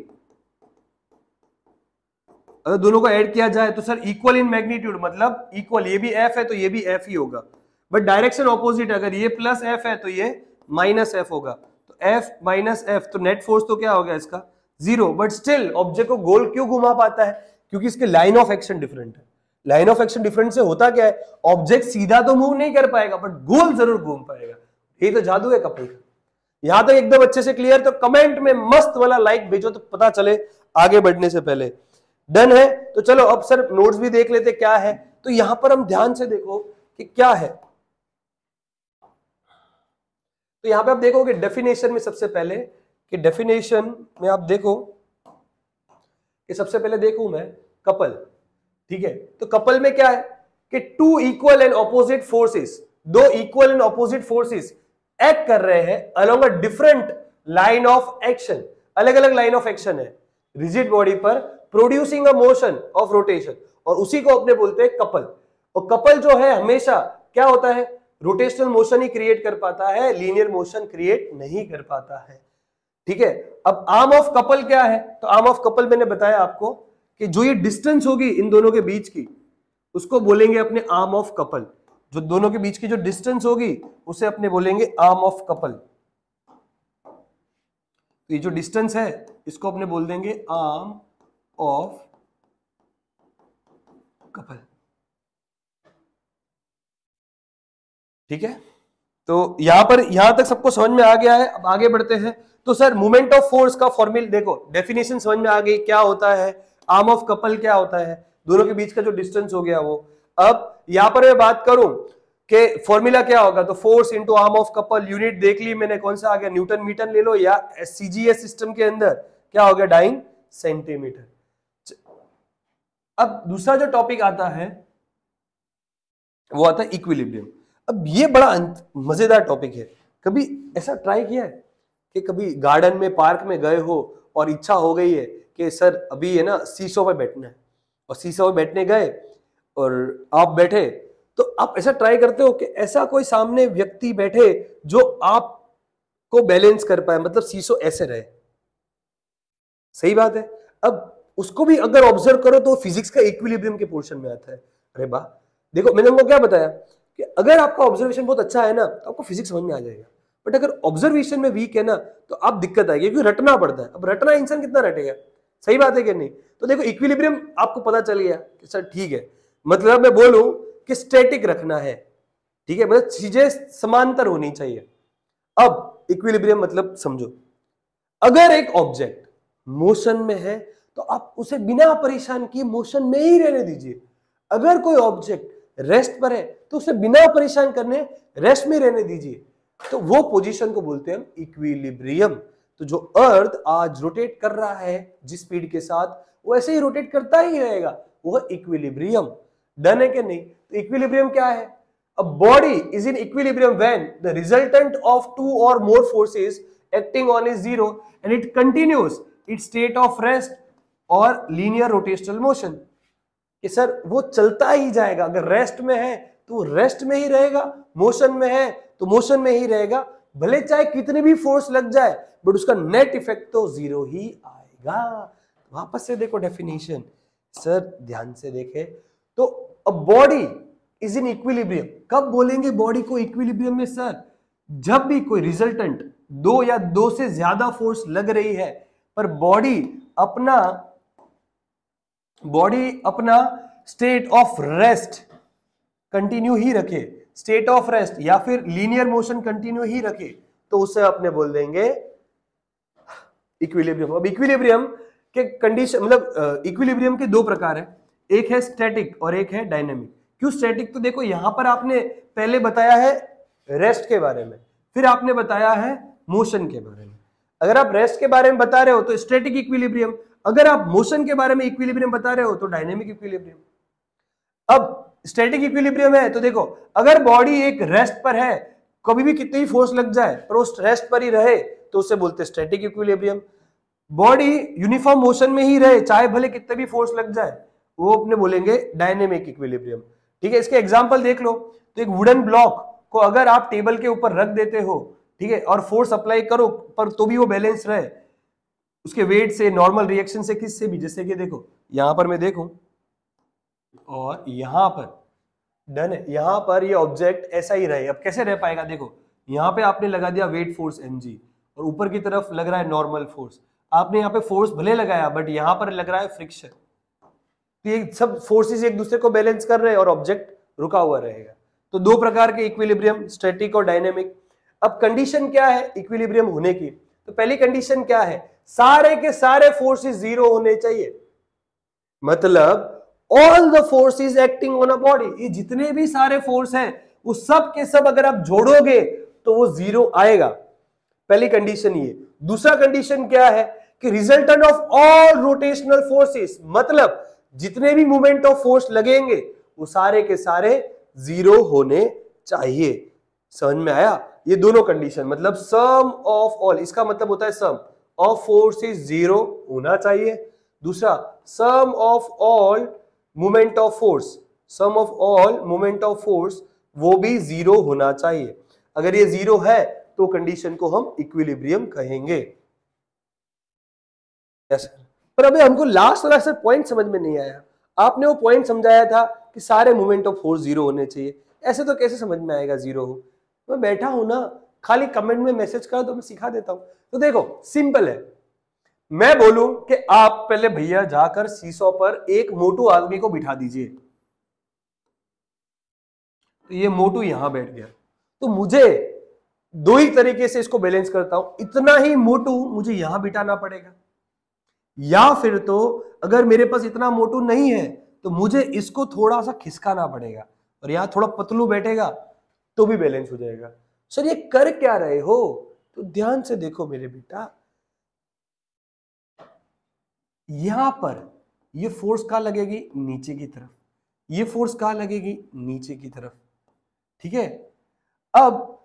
अगर दोनों को ऐड किया जाए तो सर इक्वल इन मैग्नीट्यूड, मतलब इक्वल, ये भी एफ है तो ये भी एफ ही होगा, बट डायरेक्शन ऑपोजिट। अगर ये प्लस एफ है तो ये माइनस एफ होगा, तो एफ माइनस एफ, तो नेट फोर्स तो क्या हो गया इसका? जीरो। बट स्टिल ऑब्जेक्ट को गोल क्यों घुमा पाता है? क्योंकि इसके लाइन ऑफ एक्शन डिफरेंट है। लाइन ऑफ एक्शन डिफरेंट से होता क्या है? ऑब्जेक्ट सीधा तो मूव नहीं कर पाएगा, बट गोल जरूर घूम पाएगा। ये तो जादू है कपल का। यहां तक एकदम अच्छे से क्लियर? तो कमेंट में मस्त वाला लाइक भेजो तो पता चले आगे बढ़ने से पहले। डन है? तो चलो अब सर नोट्स भी देख लेते क्या है। तो यहां पर हम ध्यान से देखो कि क्या है। तो यहां पे आप देखोगे डेफिनेशन में, सबसे पहले कि डेफिनेशन में आप देखो कि सबसे पहले देखूं मैं कपल, ठीक है। तो कपल में क्या है कि two equal and opposite forces, दो equal and opposite forces act कर रहे हैं along a different line of action. अलग अलग लाइन ऑफ एक्शन है रिजिड बॉडी पर, producing a motion of rotation, और उसी को अपने बोलते हैं कपल। और कपल जो है हमेशा क्या होता है, रोटेशनल मोशन ही क्रिएट कर पाता है, लीनियर मोशन क्रिएट नहीं कर पाता है। ठीक है, अब आर्म ऑफ कपल क्या है, तो आर्म ऑफ कपल मैंने बताया आपको कि जो ये डिस्टेंस होगी इन दोनों के बीच की उसको बोलेंगे अपने आर्म ऑफ कपल। जो दोनों के बीच की जो डिस्टेंस होगी उसे अपने बोलेंगे आर्म ऑफ कपल। तो ये जो डिस्टेंस है इसको अपने बोल देंगे आर्म ऑफ कपल। ठीक है, तो यहां तक सबको समझ में आ गया है। अब आगे बढ़ते हैं। तो सर मोमेंट ऑफ फोर्स का फॉर्मूला देखो, डेफिनेशन समझ में आ गई, क्या होता है आर्म ऑफ कपल, क्या होता है दोनों के बीच का जो डिस्टेंस हो गया वो। अब यहां पर मैं बात करूं कि फॉर्मूला क्या होगा, तो force into arm of couple, unit देख ली मैंने, कौन सा आ गया, न्यूटन मीटर ले लो, या सीजीएस सिस्टम के अंदर क्या हो गया, डाइन सेंटीमीटर। अब दूसरा जो टॉपिक आता है वो आता है इक्विलिब्रियम। अब ये बड़ा मजेदार टॉपिक है। कभी ऐसा ट्राई किया है कि कभी गार्डन में, पार्क में गए हो और इच्छा हो गई है कि सर अभी है ना सीसो पे बैठना है, और सीसो पे बैठने गए और आप बैठे, तो आप ऐसा ट्राई करते हो कि ऐसा कोई सामने व्यक्ति बैठे जो आपको बैलेंस कर पाए, मतलब सीसो ऐसे रहे। सही बात है। अब उसको भी अगर ऑब्जर्व करो तो फिजिक्स का इक्विलिब्रियम के पोर्शन में आता है। अरे वाह, देखो मैंने उनको क्या बताया कि अगर आपका ऑब्जर्वेशन बहुत अच्छा है ना तो आपको फिजिक्स समझ में आ जाएगा, बट अगर ऑब्जर्वेशन में वीक है ना तो आप दिक्कत आएगी, क्योंकि रटना पड़ता है। अब रटना इंसान कितना रटेगा, सही बात है कि नहीं। तो देखो इक्विलिब्रियम आपको पता चल गया कि सर ठीक है, मतलब मैं बोलूं कि स्टैटिक रखना है, ठीक है, मतलब चीजें समांतर होनी चाहिए। अब इक्विलिब्रियम मतलब समझो, अगर एक ऑब्जेक्ट मोशन में है तो आप उसे बिना परेशान किए मोशन में ही रहने दीजिए। अगर कोई ऑब्जेक्ट रेस्ट पर है तो उसे बिना परेशान करने रेस्ट में रहने दीजिए। तो वो पोजीशन को बोलते हैं हम इक्विलिब्रियम। तो जो अर्थ आज रोटेट कर रहा है जिस स्पीड के साथ, वो ऐसे ही रोटेट करता ही रहेगा, वो इक्विलिब्रियम। डन है कि नहीं। तो इक्विलिब्रियम क्या है, a body is in equilibrium when the resultant of two or more forces acting on is zero and it continues its state of rest or linear rotational motion. कि sir वो चलता ही जाएगा, अगर रेस्ट में है तो रेस्ट में ही रहेगा, मोशन में है तो मोशन में ही रहेगा, भले चाहे कितनी भी फोर्स लग जाए बट उसका नेट इफेक्ट तो जीरो ही आएगा। वापस से देखो डेफिनेशन, सर ध्यान से देखे तो अ बॉडी इज इन इक्विलिब्रियम। कब बोलेंगे बॉडी को इक्विलिब्रियम में सर, जब भी कोई रिजल्टेंट दो या दो से ज्यादा फोर्स लग रही है पर बॉडी अपना स्टेट ऑफ रेस्ट कंटिन्यू ही रखे, स्टेट ऑफ रेस्ट या फिर लीनियर मोशन कंटिन्यू ही रखे, तो उसे अपने बोल देंगे इक्विलिब्रियम। अब इक्विलिब्रियम के कंडीशन, मतलब इक्विलिब्रियम के दो प्रकार है, एक है स्टैटिक और एक है डायनेमिक। क्यों स्टैटिक, तो देखो यहां पर आपने पहले बताया है रेस्ट के बारे में, फिर आपने बताया है मोशन के बारे में। अगर आप रेस्ट के बारे में बता रहे हो तो स्टैटिक इक्विलिब्रियम, अगर आप मोशन के बारे में इक्विलिब्रियम बता रहे हो तो डायनेमिक इक्विलिब्रियम। अब स्टैटिक इक्विलिब्रियम है तो देखो, अगर बॉडी एक रेस्ट पर है, कभी भी कितनी फोर्स लग जाए पर उस रेस्ट पर ही रहे तो उसे बोलते हैं static equilibrium. Body uniform motion में ही रहे चाहे भले कितने भी फोर्स लग जाए, वो अपने बोलेंगे डायनेमिक इक्विलिब्रियम। ठीक है, इसके एग्जांपल देख लो। तो एक वुडन ब्लॉक को अगर आप टेबल के ऊपर रख देते हो, ठीक है, और फोर्स अप्लाई करो पर तो भी वो बैलेंस रहे उसके वेट से, नॉर्मल रिएक्शन से, किससे भी, जैसे कि देखो यहां पर मैं देखूं और यहां पर, डन है, यहां पर ये ऑब्जेक्ट ऐसा ही रहे। अब कैसे रह पाएगा, देखो यहां पे आपने लगा दिया वेट फोर्स mg और ऊपर की तरफ लग रहा है नॉर्मल फोर्स। आपने यहाँ पे फोर्स भले लगाया बट यहां पर लग रहा है फ्रिक्शन, तो ये सब फोर्सेस एक दूसरे को बैलेंस कर रहे हैं और ऑब्जेक्ट रुका हुआ रहेगा। तो दो प्रकार के इक्विलिब्रियम, स्टैटिक और डायनेमिक। अब कंडीशन क्या है इक्विलिब्रियम होने की, तो पहली कंडीशन क्या है, सारे के सारे फोर्सेस जीरो होने चाहिए। मतलब all the forces acting on a body, ये जितने भी सारे फोर्स हैं वो सब के सब अगर आप जोड़ोगे तो वो जीरो आएगा। पहली कंडीशन ये। दूसरा कंडीशन क्या है कि resultant of all rotational forces, मतलब जितने भी मूवमेंट ऑफ फोर्स लगेंगे वो सारे के सारे जीरो होने चाहिए। समझ में आया, ये दोनों कंडीशन, मतलब सम ऑफ ऑल, इसका मतलब होता है सम, ऑफ फोर्स इज 0 होना चाहिए। दूसरा, sum of all moment of force, sum of all moment of force वो भी 0 होना चाहिए। अगर ये 0 है तो कंडीशन को हम इक्विलिब्रियम कहेंगे। यस, पर अभी हमको लास्ट वाला सर पॉइंट समझ में नहीं आया। आपने वो पॉइंट समझाया था कि सारे मोमेंट ऑफ फोर्स 0 होने चाहिए, ऐसे तो कैसे समझ में आएगा 0 हो? मैं बैठा हूं ना, खाली कमेंट में मैसेज कर दो, मैं सिखा देता हूं। तो देखो सिंपल है, मैं बोलूं कि आप पहले भैया जाकर सीसॉ पर एक मोटू आदमी को बिठा दीजिए, तो ये मोटू यहां बैठ गया, तो मुझे दो ही तरीके से इसको बैलेंस करता हूं। इतना ही मोटू मुझे यहां बिठाना पड़ेगा, या फिर तो अगर मेरे पास इतना मोटू नहीं है तो मुझे इसको थोड़ा सा खिसकाना पड़ेगा, और यहां थोड़ा पतलू बैठेगा तो भी बैलेंस हो जाएगा। सर ये कर क्या रहे हो? तो ध्यान से देखो मेरे बेटा, यहां पर ये फोर्स कहां लगेगी? नीचे की तरफ। ये फोर्स कहां लगेगी? नीचे की तरफ। ठीक है, अब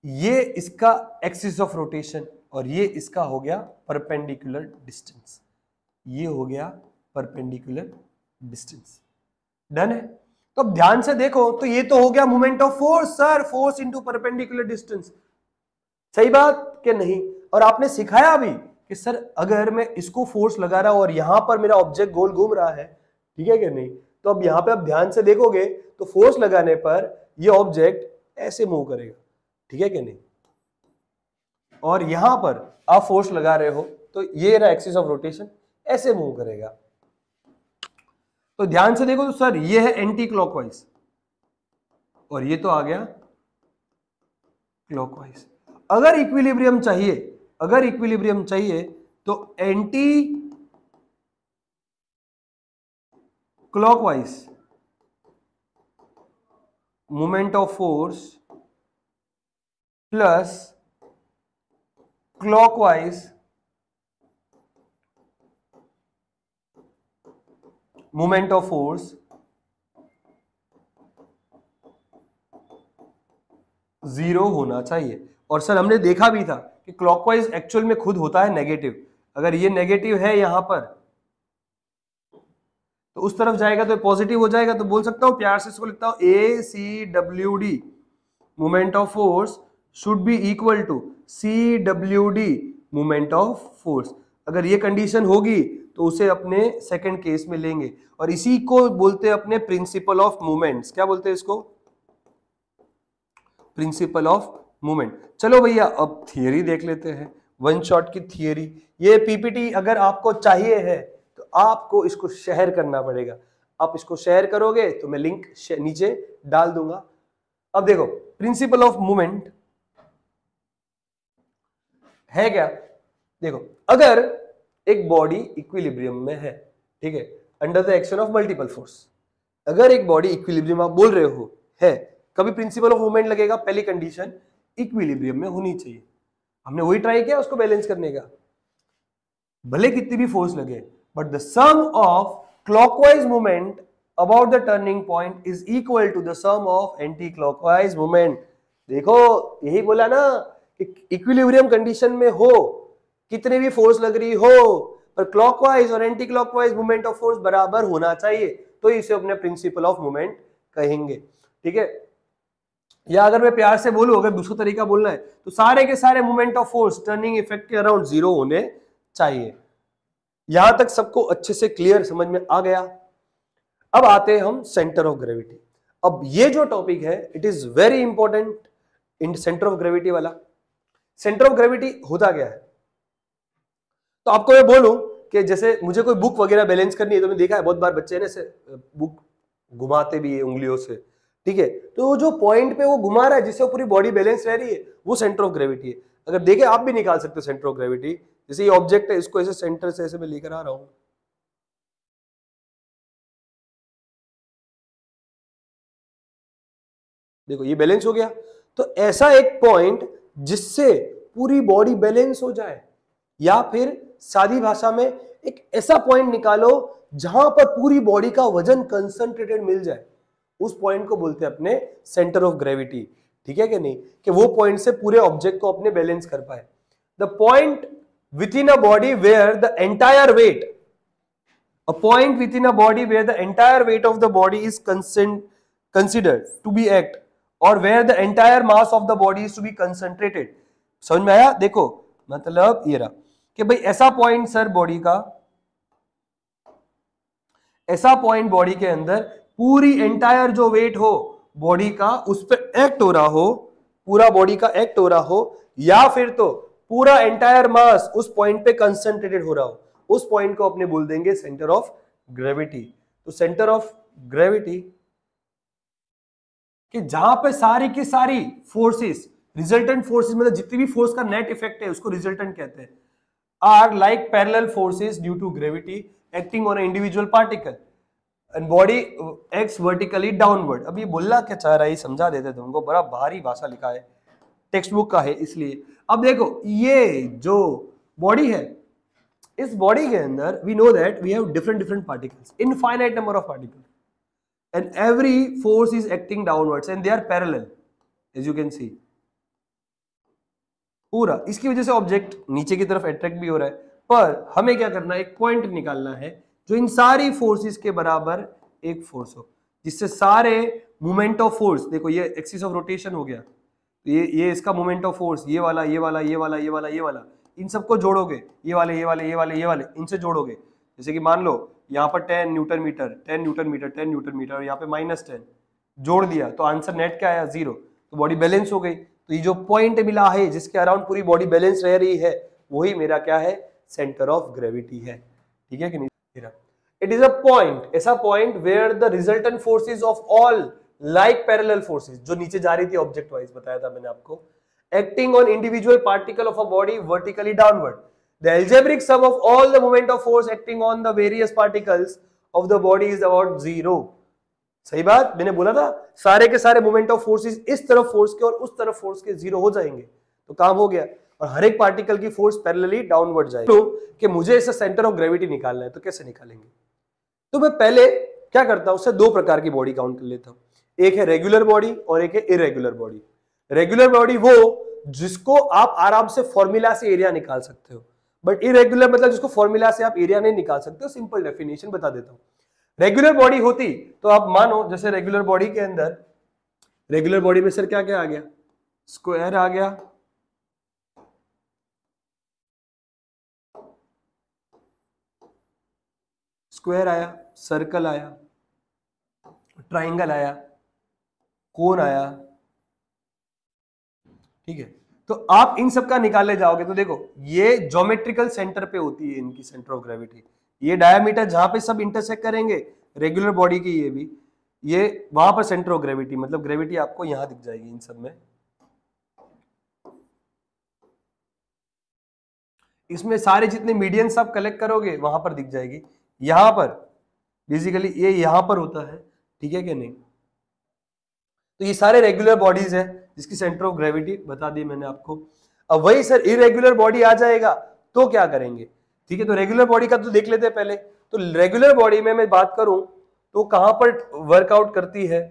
ये इसका एक्सिस ऑफ रोटेशन और ये इसका हो गया परपेंडिकुलर डिस्टेंस, ये हो गया परपेंडिकुलर डिस्टेंस। डन है? तो अब ध्यान से देखो, तो ये तो हो गया moment of force sir, force into perpendicular distance. सही बात कि नहीं? और आपने सिखाया भी कि सर अगर मैं इसको फोर्स लगा रहा हूं और यहां पर मेरा ऑब्जेक्ट गोल घूम रहा है, ठीक है कि नहीं? तो अब यहां पे आप ध्यान से देखोगे तो फोर्स लगाने पर ये ऑब्जेक्ट ऐसे मूव करेगा, ठीक है कि नहीं? और यहां पर आप फोर्स लगा रहे हो तो ये रहा एक्सिस ऑफ रोटेशन, ऐसे मूव करेगा। तो ध्यान से देखो तो सर ये है एंटी क्लॉकवाइज और ये तो आ गया क्लॉकवाइज। अगर इक्विलिब्रियम चाहिए, अगर इक्विलिब्रियम चाहिए तो anti clockwise moment of force plus clockwise moment of force 0 होना चाहिए। और सर हमने देखा भी था कि क्लॉकवाइज एक्चुअल में खुद होता है नेगेटिव। अगर ये नेगेटिव है यहां पर तो उस तरफ जाएगा तो पॉजिटिव हो जाएगा। तो बोल सकता हूं प्यार से इसको लिखता हूं ACWD moment of force should be equal to CWD moment of force. अगर ये कंडीशन होगी तो उसे अपने सेकंड केस में लेंगे, और इसी को बोलते हैं अपने प्रिंसिपल ऑफ मूवमेंट्स। क्या बोलते हैं इसको? Principle of movement. चलो भैया अब थियरी देख लेते हैं, वन शॉट की थियरी। ये पीपीटी अगर आपको चाहिए है तो आपको इसको शेयर करना पड़ेगा। आप इसको शेयर करोगे तो मैं लिंक नीचे डाल दूंगा। अब देखो प्रिंसिपल ऑफ मूवमेंट है क्या? देखो अगर एक बॉडी इक्विलिब्रियम में है, ठीक है, under the action of multiple force, अगर एक बॉडी इक्विलिब्रियम आप बोल रहे हो है, कभी प्रिंसिपल ऑफ मूवमेंट लगेगा? पहली कंडीशन इक्विलिब्रियम में होनी चाहिए। हमने वही ट्राई किया उसको बैलेंस करने का, भले कितनी भी फोर्स लगे, but the sum of clockwise movement about the turning point is equal to the sum of anticlockwise movement. देखो यही बोला ना कि इक्विलिब्रियम कंडीशन में हो, कितनी भी फोर्स लग रही हो, पर क्लॉकवाइज और anti clockwise movement of force बराबर होना चाहिए, तो इसे अपने प्रिंसिपल ऑफ मूवमेंट कहेंगे। ठीक है, या अगर मैं प्यार से बोलूं, अगर दूसरा तरीका बोलना है तो सारे के सारे movement of force turning effect के अराउंड 0 होने चाहिए। यहां तक सबको अच्छे से क्लियर समझ में आ गया? अब आते हैं हम सेंटर ऑफ ग्रेविटी। अब ये जो टॉपिक है it is very important in centre of gravity वाला। सेंटर ऑफ ग्रेविटी होता क्या है? तो आपको मैं बोलूं कि जैसे मुझे कोई बुक वगैरह बैलेंस करनी है, तो मैंने देखा है बहुत बार बच्चे ने से बुक घुमाते भी है उंगलियों से, ठीक है, तो जो पॉइंट पे वो घुमा रहा है जिससे पूरी बॉडी बैलेंस रह रही है वो सेंटर ऑफ ग्रेविटी है। अगर देखे आप भी निकाल सकते हो सेंटर ऑफ ग्रेविटी। जैसे ये ऑब्जेक्ट है, इसको ऐसे सेंटर से ऐसे मैं लेकर आ रहा हूं, देखो ये बैलेंस हो गया। तो ऐसा एक पॉइंट जिससे पूरी बॉडी बैलेंस हो जाए, या फिर सादी भाषा में एक ऐसा पॉइंट निकालो जहां पर पूरी बॉडी का वजन कंसंट्रेटेड मिल जाए, उस पॉइंट को बोलते हैं अपने सेंटर ऑफ ग्रेविटी। ठीक है कि नहीं? कि वो पॉइंट से पूरे ऑब्जेक्ट को अपने बैलेंस कर पाए। The point within a body where the entire weight, a point within a body where the entire weight of the body is considered to be act, or where the entire mass of the body is to be concentrated. समझ में आया? देखो मतलब ये रहा कि भाई ऐसा पॉइंट सर बॉडी का, ऐसा पॉइंट बॉडी के अंदर पूरी एंटायर जो वेट हो बॉडी का उस पर एक्ट हो रहा हो, पूरा बॉडी का एक्ट हो रहा हो, या फिर तो पूरा एंटायर मास उस पॉइंट पे कंसंट्रेटेड हो रहा हो, उस पॉइंट को अपने बोल देंगे सेंटर ऑफ ग्रेविटी। तो सेंटर ऑफ ग्रेविटी कि जहां पे सारी की सारी फोर्सेस, रिजल्टेंट फोर्सेस मतलब जितनी भी फोर्स का नेट इफेक्ट है उसको रिजल्टेंट कहते हैं, are like parallel forces due to gravity acting on individual particle and body acts vertically downward. अब ये बोलना क्या चाह रहा है समझा देते तुमको, बड़ा भारी भाषा लिखा है, टेक्स्ट बुक का है इसलिए। अब देखो ये जो बॉडी है, इस बॉडी के अंदर we know that we have different particles, infinite number of particles, and every force is acting downwards and they are parallel as you can see पूरा। इसकी वजह से ऑब्जेक्ट नीचे की तरफ अट्रैक्ट भी हो रहा है, पर हमें क्या करना है, एक पॉइंट निकालना है जो इन सारी फोर्सेस के बराबर एक फोर्स हो, जिससे सारे मोमेंट ऑफ फोर्स, देखो ये एक्सिस ऑफ रोटेशन हो गया, ये इसका मोमेंट ऑफ फोर्स, ये वाला ये वाला ये वाला ये वाला ये वाला, इन सबको जोड़ोगे, ये वाले ये वाले ये वाले ये वाले, इनसे जोड़ोगे। जैसे कि मान लो यहाँ पर 10 newton metre 10 newton metre 10 newton metre और यहाँ पे -10 जोड़ दिया तो आंसर नेट क्या आया 0, तो बॉडी बैलेंस हो गई। तो ये जो पॉइंट मिला है जिसके अराउंड पूरी बॉडी बैलेंस रह रही है वही मेरा क्या है, सेंटर ऑफ ग्रेविटी है। ठीक है कि नहीं? इट इज अ पॉइंट, ऐसा point where the resultant forces of all like parallel forces, जो नीचे जा रही थी ऑब्जेक्ट वाइज बताया था मैंने आपको, acting on individual particle of a body vertically downward, the algebraic sum of all the moment of force acting on the various particles of the body is about 0। सही बात मैंने बोला था, सारे के सारे मोमेंट ऑफ फोर्सेस इस तरफ फोर्स के और उस तरफ फोर्स के 0 हो जाएंगे तो काम हो गया, और हर एक पार्टिकल की फोर्स पैरेलली डाउनवर्ड जाएगी। तो कि मुझे इससे सेंटर ऑफ ग्रेविटी निकालना है तो कैसे निकालेंगे, तो मैं पहले क्या करता हूं, उससे दो प्रकार की बॉडी काउंट कर लेता हूं, एक है रेगुलर बॉडी और एक है इरेगुलर बॉडी। रेगुलर बॉडी वो जिसको आप आराम से फॉर्मूला से एरिया निकाल सकते हो, बट इरेगुलर मतलब जिसको फॉर्मूला से आप एरिया नहीं निकाल सकते हो। सिंपल डेफिनेशन बता देता हूं, रेगुलर बॉडी होती तो आप मानो जैसे रेगुलर बॉडी के अंदर, रेगुलर बॉडी में सर क्या क्या आ गया, स्क्वायर आ गया, स्क्वायर आया, सर्कल आया, ट्राइंगल आया, कोन आया। ठीक है, तो आप इन सब का निकाले जाओगे तो देखो ये ज्योमेट्रिकल सेंटर पे होती है इनकी सेंटर ऑफ ग्रेविटी, ये डायमीटर जहां पे सब इंटरसेक्ट करेंगे रेगुलर बॉडी की, ये भी ये वहां पर सेंटर ऑफ ग्रेविटी, मतलब ग्रेविटी आपको यहां दिख जाएगी इन सब में। इसमें सारे जितने मीडियन सब कलेक्ट करोगे वहां पर दिख जाएगी, यहां पर बेसिकली ये यहां पर होता है। ठीक है कि नहीं? तो ये सारे रेगुलर बॉडीज है जिसकी सेंटर ऑफ ग्रेविटी बता दी मैंने आपको। अब वही सर इरेगुलर बॉडी आ जाएगा तो क्या करेंगे? ठीक है, तो रेगुलर बॉडी का तो देख लेते हैं पहले। तो रेगुलर बॉडी में मैं बात करूं तो कहां पर वर्कआउट करती है,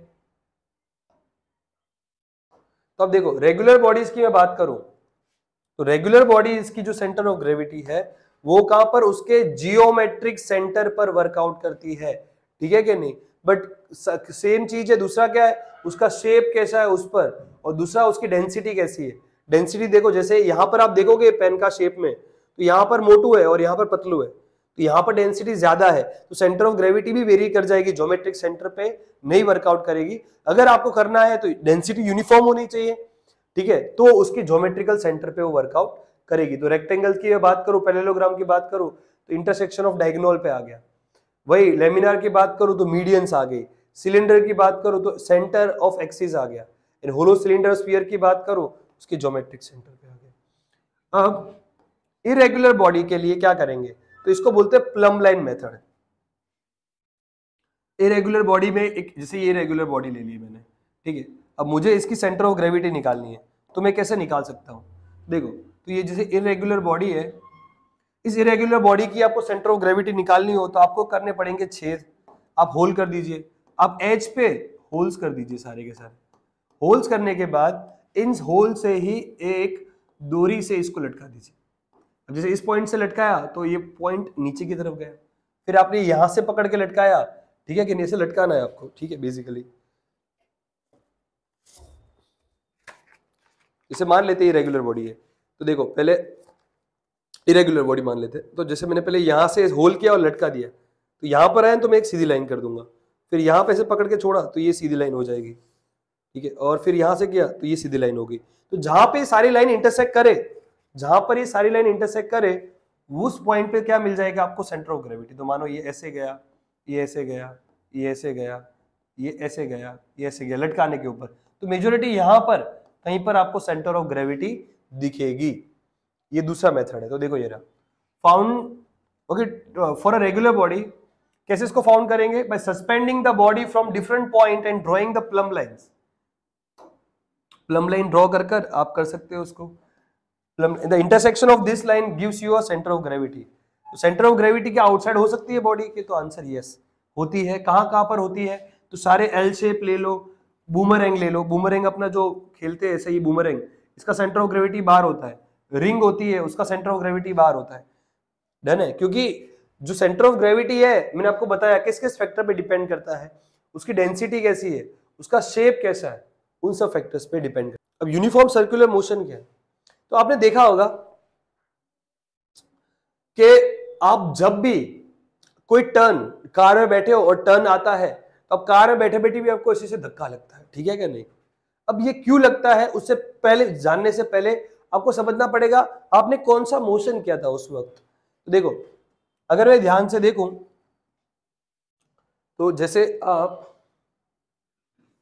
तो अब देखो रेगुलर बॉडीज की मैं बात करूं तो रेगुलर बॉडी इसकी जो सेंटर ऑफ ग्रेविटी है वो कहां पर, उसके जियोमेट्रिक सेंटर पर वर्कआउट करती है। ठीक है कि नहीं? बट सेम चीज है, दूसरा क्या है, उसका शेप कैसा है उस पर, और दूसरा उसकी डेंसिटी कैसी है। डेंसिटी देखो, जैसे यहां पर आप देखोगे पेन का शेप में तो यहां पर मोटू है और यहां पर पतलू है, तो यहां पर डेंसिटी ज्यादा है तो सेंटर ऑफ ग्रेविटी भी वेरी कर जाएगी, ज्योमेट्रिक सेंटर पे नहीं वर्कआउट करेगी। अगर आपको करना है तो डेंसिटी यूनिफॉर्म होनी चाहिए, ठीक है, तो उसकी ज्योमेट्रिकल सेंटर पे वो वर्कआउट करेगी। तो रेक्टेंगल की बात करूं, पैरेललोग्राम की बात करूं तो इंटरसेक्शन ऑफ डायगोनल पे आ गया, वही लेमिनार की बात करूं तो मीडियंस आ गई, सिलेंडर की बात करूं तो सेंटर ऑफ एक्सिस आ गया, इन होलो सिलेंडर स्फीयर की बात करूं उसकी ज्योमेट्रिक सेंटर पे आ गया। अब इरेगुलर बॉडी के लिए क्या करेंगे, तो इसको बोलते हैं plum line method. Irregular body में एक, जैसे ये रेगुलर बॉडी ले ली मैंने, ठीक है, अब मुझे इसकी सेंटर ऑफ ग्रेविटी निकालनी है तो मैं कैसे निकाल सकता हूं? देखो, तो ये जैसे इरेगुलर बॉडी है, इस इरेगुलर बॉडी की आपको सेंटर ऑफ ग्रेविटी निकालनी हो तो आपको करने पड़ेंगे छेद। आप होल कर दीजिए, आप एज पे होल्स कर दीजिए सारे के सारे। होल्स करने के बाद इन होल से ही एक डोरी से इसको लटका दीजिए। जैसे इस पॉइंट से लटकाया तो ये पॉइंट नीचे की तरफ गया, फिर आपने यहां से पकड़ के लटकाया, ठीक है कि नहीं, ऐसे लटकाना है आपको, ठीक है। बेसिकली इसे मान लेते हैं इरेगुलर बॉडी है, तो देखो पहले इरेगुलर बॉडी मान लेते हैं, तो जैसे मैंने पहले यहां से होल किया और लटका दिया, तो यहां पर आए तो मैं एक सीधी लाइन कर दूंगा, फिर यहां पे ऐसे पकड़ के छोड़ा तो ये सीधी लाइन हो जाएगी, ठीक है, और फिर यहां से किया तो ये सीधी लाइन होगी। तो जहां पे सारी लाइन इंटरसेक्ट करे, जहां पर ये सारी लाइन इंटरसेक्ट करे, उस पॉइंट पे क्या मिल जाएगा आपको, सेंटर ऑफ ग्रेविटी। तो मानो ये ऐसे गया, ये ऐसे गया, ये ऐसे गया, ये ऐसे गया, ये ऐसे गया लटकाने के ऊपर, तो मेजोरिटी यहां पर कहीं पर आपको सेंटर ऑफ ग्रेविटी दिखेगी। ये दूसरा मेथड है। तो देखो ये रहा found, okay, for a regular body कैसे इसको फाउंड करेंगे, by suspending the body from different point and drawing the plumb lines. Plumb line draw कर कर आप कर सकते हो उसको। The intersection of this line gives you a centre of gravity. तो सेंटर ऑफ ग्रेविटी के आउटसाइड हो सकती है बॉडी के, तो आंसर यस होती है। कहां पर होती है, तो सारे एल शेप ले लो, बूमरैंग ले लो, बूमरैंग अपना जो खेलते हैं ऐसे ही बूमरैंग, इसका सेंटर ऑफ ग्रेविटी बाहर होता है। रिंग होती है, उसका सेंटर ऑफ ग्रेविटी बाहर होता है। डन है, क्योंकि जो सेंटर ऑफ ग्रेविटी है मैंने आपको बताया किस किस फैक्टर पे डिपेंड करता है, उसकी डेंसिटी कैसी है, उसका शेप कैसा है, उन सब फैक्टर्स पे डिपेंड करता है। अब यूनिफॉर्म सर्कुलर मोशन क्या है, तो आपने देखा होगा कि आप जब भी कोई टर्न, कार में बैठे हो और टर्न आता है, तो अब कार में बैठे बैठे भी आपको ऐसे से धक्का लगता है, ठीक है क्या नहीं। अब ये क्यों लगता है, उससे पहले जानने से पहले आपको समझना पड़ेगा आपने कौन सा मोशन किया था उस वक्त। तो देखो अगर मैं ध्यान से देखूं तो जैसे आप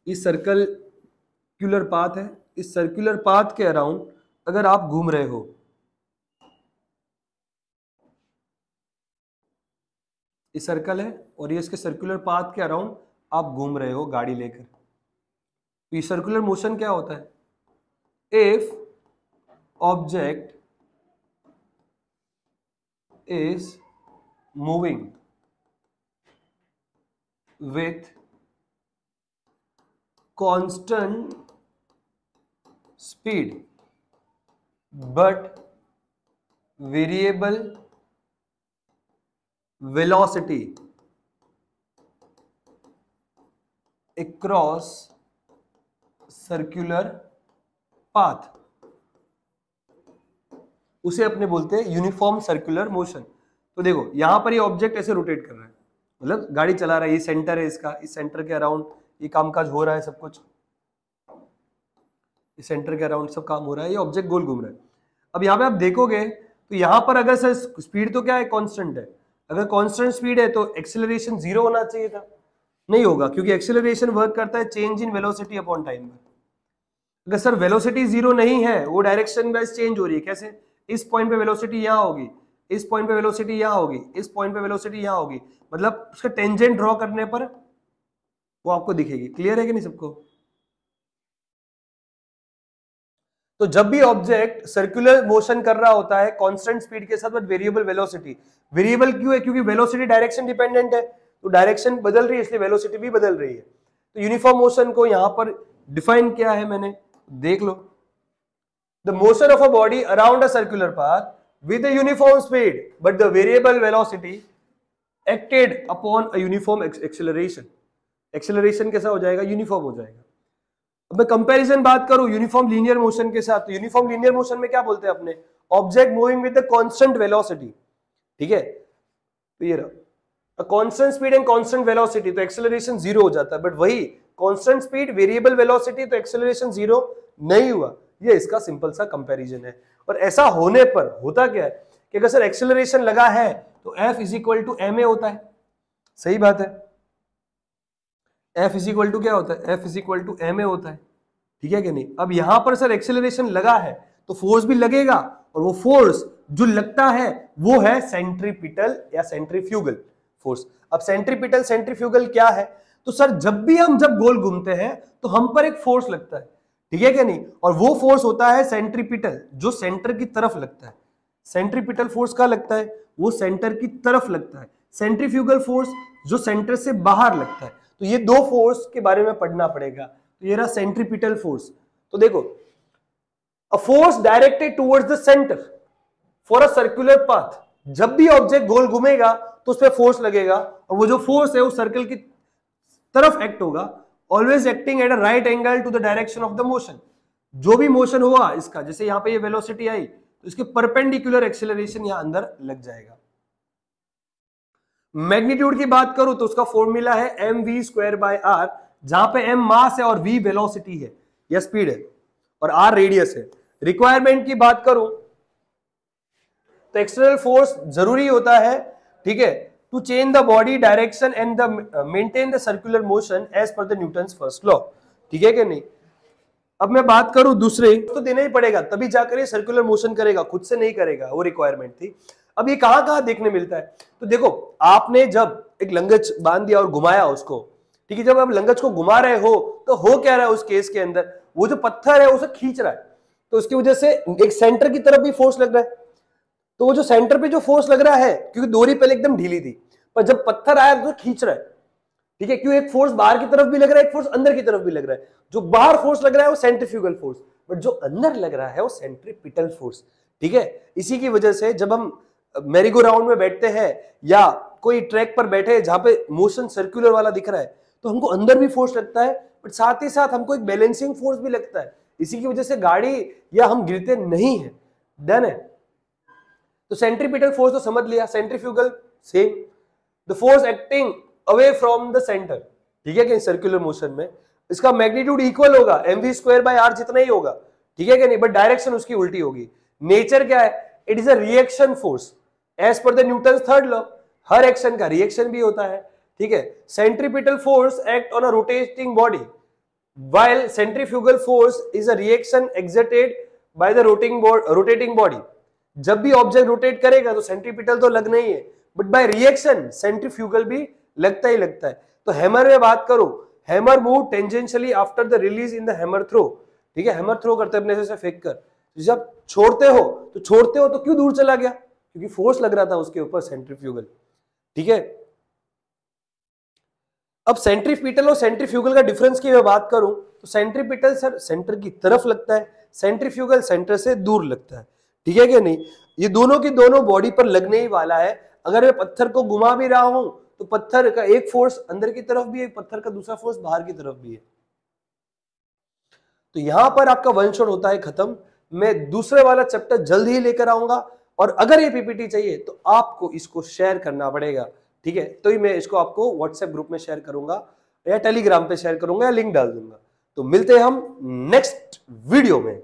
इस सर्कुलर पाथ है, इस सर्कुलर पाथ के अराउंड अगर आप घूम रहे हो, इस सर्कल है और ये इसके सर्कुलर पाथ के अराउंड आप घूम रहे हो गाड़ी लेकर, तो ये सर्कुलर मोशन क्या होता है, if object is moving with constant speed but variable velocity across circular path, उसे अपने बोलते हैं यूनिफॉर्म सर्कुलर मोशन। तो देखो यहां पर ये ऑब्जेक्ट ऐसे रोटेट कर रहा है, मतलब गाड़ी चला रहा है, ये सेंटर है इसका, इस सेंटर के अराउंड ये कामकाज हो रहा है, सब कुछ इस सेंटर के अराउंड सब काम हो रहा है, ये ऑब्जेक्ट गोल घूम रहा है। अब यहाँ पे आप देखोगे तो यहाँ पर अगर सर स्पीड तो क्या है, कांस्टेंट है, अगर कांस्टेंट स्पीड है तो एक्सेलरेशन 0 होना चाहिए था, नहीं होगा, क्योंकि एक्सेलरेशन वर्क करता है change in velocity upon time पर। अगर सर वेलोसिटी 0 नहीं है, वो डायरेक्शन वाइज चेंज हो रही है, कैसे, इस पॉइंट पे वेलोसिटी यहाँ होगी, इस पॉइंट पे वेलोसिटी यहाँ होगी, इस पॉइंट पे वेलोसिटी यहाँ होगी, मतलब उसका टेंजेंट ड्रॉ करने पर वो आपको दिखेगी। क्लियर है कि नहीं सबको। तो जब भी ऑब्जेक्ट सर्कुलर मोशन कर रहा होता है कांस्टेंट स्पीड के साथ बट वेरिएबल वेलोसिटी, वेरिएबल क्यों है, क्योंकि वेलोसिटी डायरेक्शन डिपेंडेंट है, तो डायरेक्शन बदल रही है इसलिए वेलोसिटी भी बदल रही है। तो यूनिफॉर्म मोशन को यहां पर डिफाइन किया है मैंने, देख लो, the motion of a body around a circular path with a uniform speed but the variable velocity acted upon a uniform acceleration। Acceleration कैसा हो जाएगा, यूनिफॉर्म हो जाएगा। अब मैं कंपैरिजन बात करूं यूनिफॉर्म लीनियर मोशन के साथ, तो यूनिफॉर्म लीनियर मोशन में क्या बोलते हैं अपने, object moving with the constant velocity, ठीक है, तो ये रहा constant speed and constant velocity, तो एक्सेलरेशन 0 हो जाता है, बट वही कांस्टेंट स्पीड वेरिएबल वेलोसिटी तो एक्सेलरेशन 0 नहीं हुआ। ये इसका सिंपल सा कंपैरिजन है। और ऐसा होने पर होता क्या है कि अगर सर एक्सेलरेशन लगा है तो F is equal to ma होता है, सही बात है, F इज इक्वल टू क्या होता है, F is equal to ma होता है, ठीक है कि नहीं। अब यहां पर सर एक्सेलरेशन लगा है तो फोर्स भी लगेगा, और वो फोर्स जो लगता है वो है सेंट्रीपिटल या सेंट्रीफ्यूगल फोर्स। अब सेंट्रीपिटल सेंट्रीफ्यूगल क्या है, तो सर जब भी हम जब गोल घूमते हैं तो हम पर एक फोर्स लगता है, ठीक है क्या नहीं, और वो फोर्स होता है सेंट्रीपिटल, जो सेंटर की तरफ लगता है। सेंट्रीपिटल फोर्स कहाँ लगता है, वो सेंटर की तरफ लगता है। सेंट्रीफ्यूगल फोर्स जो सेंटर से बाहर लगता है। तो ये दो फोर्स के बारे में पढ़ना पड़ेगा। तो ये रहा सेंट्रीपिटल फोर्स। तो देखो, a force directed towards the centre, for a circular path, जब भी ऑब्जेक्ट गोल घूमेगा तो उस पर फोर्स लगेगा, और वो जो फोर्स है वो सर्कल की तरफ एक्ट होगा, always acting at a right angle to the direction of the motion. जो भी मोशन हुआ इसका, जैसे यहां पे ये वेलोसिटी आई तो इसके परपेंडिकुलर एक्सेलरेशन यहां अंदर लग जाएगा। मैग्नीट्यूड की बात करूं तो उसका फॉर्मूला है mv²/r, जहां पे m मास है और v वेलोसिटी है या स्पीड है और r रेडियस है। रिक्वायरमेंट की बात करूं तो एक्सटर्नल फोर्स जरूरी होता है, ठीक है, to change the body direction and the maintain the circular motion as per the Newton's first law, ठीक है कि नहीं। अब मैं बात करूं दूसरे, तो देना ही पड़ेगा तभी जाकर ये सर्कुलर मोशन करेगा, खुद से नहीं करेगा, वो रिक्वायरमेंट थी। अब ये कहां कहां देखने मिलता है, तो देखो आपने जब एक लंगच बांध दिया और घुमाया उसको, ठीक है, जब आप लंगच को घुमा रहे हो तो हो क्या रहा है उस केस के अंदर, वो जो पत्थर है उसे खींच रहा है, तो उसकी वजह से एक सेंटर की तरफ भी फोर्स लग रहा है। तो वो जो सेंटर पे जो फोर्स लग रहा है, क्योंकि डोरी पहले एकदम ढीली थी, पर जब पत्थर आया तो खींच रहा है, ठीक है, क्यों, एक फोर्स बाहर की तरफ भी लग रहा है, एक फोर्स अंदर की तरफ भी लग रहा है। जो बाहर फोर्स लग रहा है वो सेंट्रीफ्यूगल फोर्स, बट जो अंदर लग रहा है वो सेंट्रीपिटल फोर्स, ठीक है। इसी की वजह से जब हम मेरीगो राउंड में बैठते हैं या कोई ट्रैक पर बैठे हैं जहां पे मोशन सर्कुलर वाला दिख रहा है, तो हमको अंदर भी फोर्स लगता है, बट साथ ही साथ हमको एक बैलेंसिंग फोर्स भी लगता है। इसी की वजह से गाड़ी या हम गिरते नहीं है। डन है। तो सेंट्रीपिटल फोर्स तो समझ लिया, centrifugal same, the force acting away from the centre, ठीक है कि सर्कुलर मोशन में इसका मैग्नीट्यूड इक्वल होगा mv²/r जितना ही होगा, ठीक है कि नहीं, बट डायरेक्शन उसकी उल्टी होगी। नेचर क्या है, it is a reaction force as per the Newton's third law, हर एक्शन का रिएक्शन भी होता है, ठीक है। Centripetal force act on a rotating body while centrifugal force is a reaction exerted by the rotating body। जब भी object rotate करेगा तो सेंट्रीपिटल तो लगना ही है, बट बाय रिएक्शन सेंट्रीफ्यूगल भी लगता ही लगता है। तो हैमर में बात करो, hammer move tangentially after the release in the hammer throw, ठीक है, हैमर थ्रो करते अपने से फेंक कर, जब छोड़ते हो तो क्यों दूर चला गया, क्योंकि फोर्स लग रहा था उसके ऊपर सेंट्रीफ्यूगल, ठीक है। अब सेंट्रीपिटल और सेंट्रीफ्यूगल का डिफरेंस की मैं बात करूं तो सेंट्रीपिटल सर सेंटर की तरफ लगता है, सेंट्रीफ्यूगल सेंटर से दूर लगता है, ठीक है कि नहीं। ये दोनों की दोनों बॉडी पर लगने ही वाला है। अगर मैं पत्थर को घुमा भी रहा हूं तो पत्थर का एक फोर्स अंदर की तरफ भी है, पत्थर का दूसरा फोर्स बाहर की तरफ भी है। तो यहां पर आपका वन शॉट होता है खत्म। मैं दूसरे वाला चैप्टर जल्द ही लेकर आऊंगा, और अगर ये पीपीटी चाहिए तो आपको इसको शेयर करना पड़ेगा, ठीक है। तो मैं इसको आपको व्हाट्सएप ग्रुप में शेयर करूंगा या टेलीग्राम पे शेयर करूंगा या लिंक डाल दूंगा। तो मिलते हैं हम नेक्स्ट वीडियो में।